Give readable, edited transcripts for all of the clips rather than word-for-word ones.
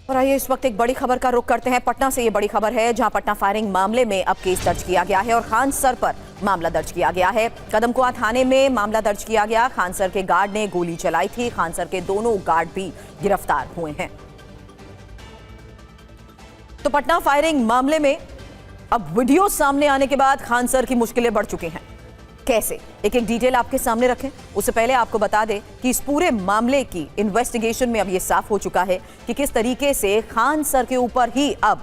और आइए इस वक्त एक बड़ी खबर का रुख करते हैं। पटना से ये बड़ी खबर है, जहां पटना फायरिंग मामले में अब केस दर्ज किया गया है और खान सर पर मामला दर्ज किया गया है। कदमकुआं थाने में मामला दर्ज किया गया। खान सर के गार्ड ने गोली चलाई थी। खान सर के दोनों गार्ड भी गिरफ्तार हुए हैं। तो पटना फायरिंग मामले में अब वीडियो सामने आने के बाद खान सर की मुश्किलें बढ़ चुकी हैं। कैसे, एक एक डिटेल आपके सामने रखें। उससे पहले आपको बता दें कि इस पूरे मामले की इन्वेस्टिगेशन में अब यह साफ हो चुका है कि किस तरीके से खान सर के ऊपर ही अब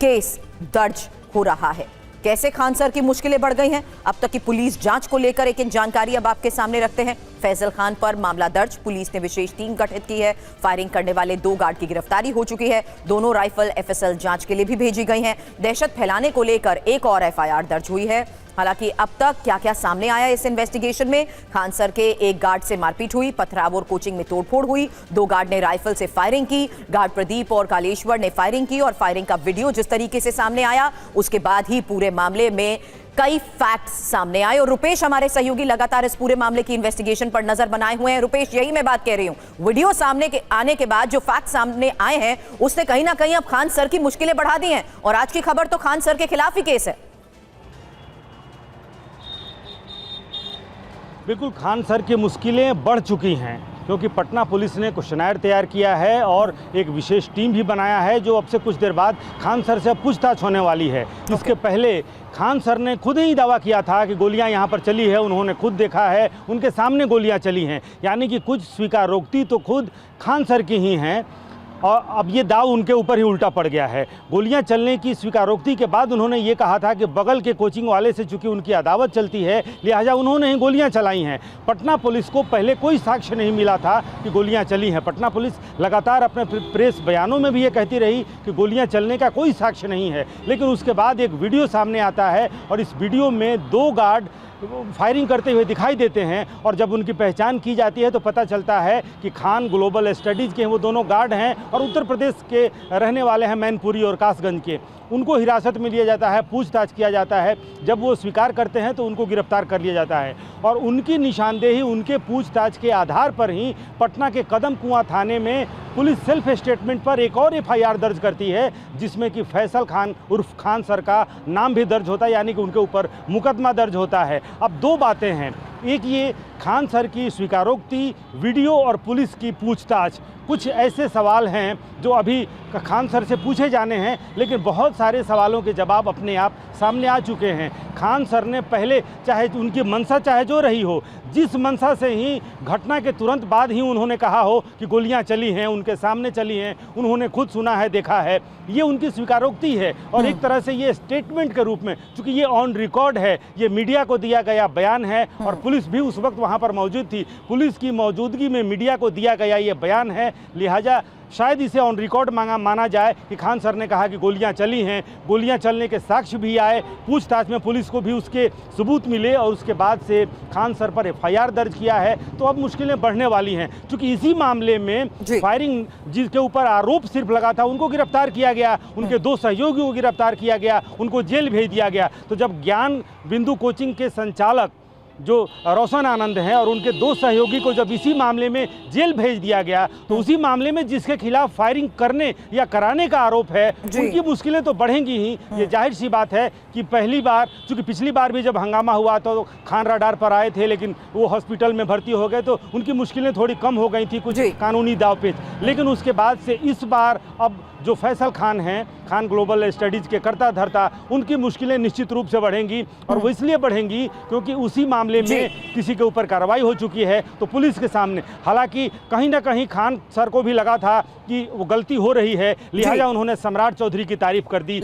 केस दर्ज हो रहा है। कैसे खान सर की मुश्किलें बढ़ गई हैं, अब तक की पुलिस जांच को लेकर एक एक जानकारी अब आपके सामने रखते हैं। फैसल खान पर मामला दर्ज, पुलिस ने विशेष टीम गठित की है। फायरिंग करने वाले 2 गार्ड की गिरफ्तारी हो चुकी है। दोनों राइफल एफएसएल जांच के लिए भी भेजी गई हैं। दहशत फैलाने को लेकर एक और एफआईआर दर्ज हुई है। हालांकि अब तक क्या क्या सामने आया इस इन्वेस्टिगेशन में, खान सर के एक गार्ड से मारपीट हुई, पथराव और कोचिंग में तोड़फोड़ हुई, 2 गार्ड ने राइफल से फायरिंग की, गार्ड प्रदीप और कालेश्वर ने फायरिंग की और फायरिंग का वीडियो जिस तरीके से सामने आया, उसके बाद ही पूरे मामले में कई फैक्ट्स सामने आए। और रुपेश हमारे सहयोगी लगातार इस पूरे मामले की इन्वेस्टिगेशन पर नजर बनाए हुए हैं। रुपेश, यही मैं बात कह रही हूं, वीडियो सामने के आने के बाद जो फैक्ट्स सामने आए हैं उसने कहीं ना कहीं अब खान सर की मुश्किलें बढ़ा दी हैं और आज की खबर तो खान सर के खिलाफ ही केस है। बिल्कुल, खान सर की मुश्किलें बढ़ चुकी हैं क्योंकि पटना पुलिस ने क्वेश्चनायर तैयार किया है और एक विशेष टीम भी बनाया है जो अब से कुछ देर बाद खान सर से पूछताछ होने वाली है। इसके पहले खान सर ने खुद ही दावा किया था कि गोलियां यहां पर चली है, उन्होंने खुद देखा है, उनके सामने गोलियां चली हैं, यानी कि कुछ स्वीकारोक्ति तो खुद खान सर की ही हैं और अब ये दाव उनके ऊपर ही उल्टा पड़ गया है। गोलियां चलने की स्वीकारोक्ति के बाद उन्होंने ये कहा था कि बगल के कोचिंग वाले से चूंकि उनकी अदावत चलती है लिहाजा उन्होंने ही गोलियां चलाई हैं। पटना पुलिस को पहले कोई साक्ष्य नहीं मिला था कि गोलियां चली हैं। पटना पुलिस लगातार अपने प्रेस बयानों में भी ये कहती रही कि गोलियां चलने का कोई साक्ष्य नहीं है, लेकिन उसके बाद एक वीडियो सामने आता है और इस वीडियो में 2 गार्ड फायरिंग करते हुए दिखाई देते हैं और जब उनकी पहचान की जाती है तो पता चलता है कि खान ग्लोबल स्टडीज़ के वो दोनों गार्ड हैं और उत्तर प्रदेश के रहने वाले हैं, मैनपुरी और कासगंज के। उनको हिरासत में लिया जाता है, पूछताछ किया जाता है। जब वो स्वीकार करते हैं तो उनको गिरफ्तार कर लिया जाता है और उनकी निशानदेही, उनके पूछताछ के आधार पर ही पटना के कदमकुआं थाने में पुलिस सेल्फ स्टेटमेंट पर एक और एफआईआर दर्ज करती है जिसमें कि फैसल खान उर्फ खान सर का नाम भी दर्ज होता है, यानी कि उनके ऊपर मुकदमा दर्ज होता है। अब 2 बातें हैं, एक ये खान सर की स्वीकारोक्ति, वीडियो और पुलिस की पूछताछ। कुछ ऐसे सवाल हैं जो अभी खान सर से पूछे जाने हैं, लेकिन बहुत सारे सवालों के जवाब अपने आप सामने आ चुके हैं। खान सर ने पहले, चाहे उनकी मंशा चाहे जो रही हो, जिस मंशा से ही घटना के तुरंत बाद ही उन्होंने कहा हो कि गोलियां चली हैं, उनके सामने चली हैं, उन्होंने खुद सुना है, देखा है, ये उनकी स्वीकारोक्ति है। और एक तरह से ये स्टेटमेंट के रूप में, चूँकि ये ऑन रिकॉर्ड है, ये मीडिया को दिया गया बयान है और पुलिस भी उस वक्त वहाँ पर मौजूद थी, पुलिस की मौजूदगी में मीडिया को दिया गया ये बयान है, लिहाजा शायद इसे ऑन रिकॉर्ड माना जाए कि खान सर ने कहा कि गोलियां चली हैं। गोलियां चलने के साक्ष्य भी आए, पूछताछ में पुलिस को भी उसके सबूत मिले और उसके बाद से खान सर पर एफआईआर दर्ज किया है। तो अब मुश्किलें बढ़ने वाली हैं क्योंकि इसी मामले में फायरिंग जिसके ऊपर आरोप सिर्फ लगा था उनको गिरफ्तार किया गया, उनके 2 सहयोगियों को गिरफ्तार किया गया, उनको जेल भेज दिया गया। तो जब ज्ञान बिंदु कोचिंग के संचालक जो रोशन आनंद हैं और उनके 2 सहयोगी को जब इसी मामले में जेल भेज दिया गया तो उसी मामले में जिसके खिलाफ फायरिंग करने या कराने का आरोप है उनकी मुश्किलें तो बढ़ेंगी ही। ये जाहिर सी बात है कि पहली बार, चूंकि पिछली बार भी जब हंगामा हुआ तो खान रडार पर आए थे लेकिन वो हॉस्पिटल में भर्ती हो गए तो उनकी मुश्किलें थोड़ी कम हो गई थी, कुछ कानूनी दावपेच। लेकिन उसके बाद से इस बार अब जो फैसल खान हैं, खान ग्लोबल स्टडीज़ के कर्ता धर्ता, उनकी मुश्किलें निश्चित रूप से बढ़ेंगी और वो इसलिए बढ़ेंगी क्योंकि उसी मामले में किसी के ऊपर कार्रवाई हो चुकी है तो पुलिस के सामने। हालांकि कहीं ना कहीं खान सर को भी लगा था कि वो गलती हो रही है, लिहाजा उन्होंने सम्राट चौधरी की तारीफ कर दी।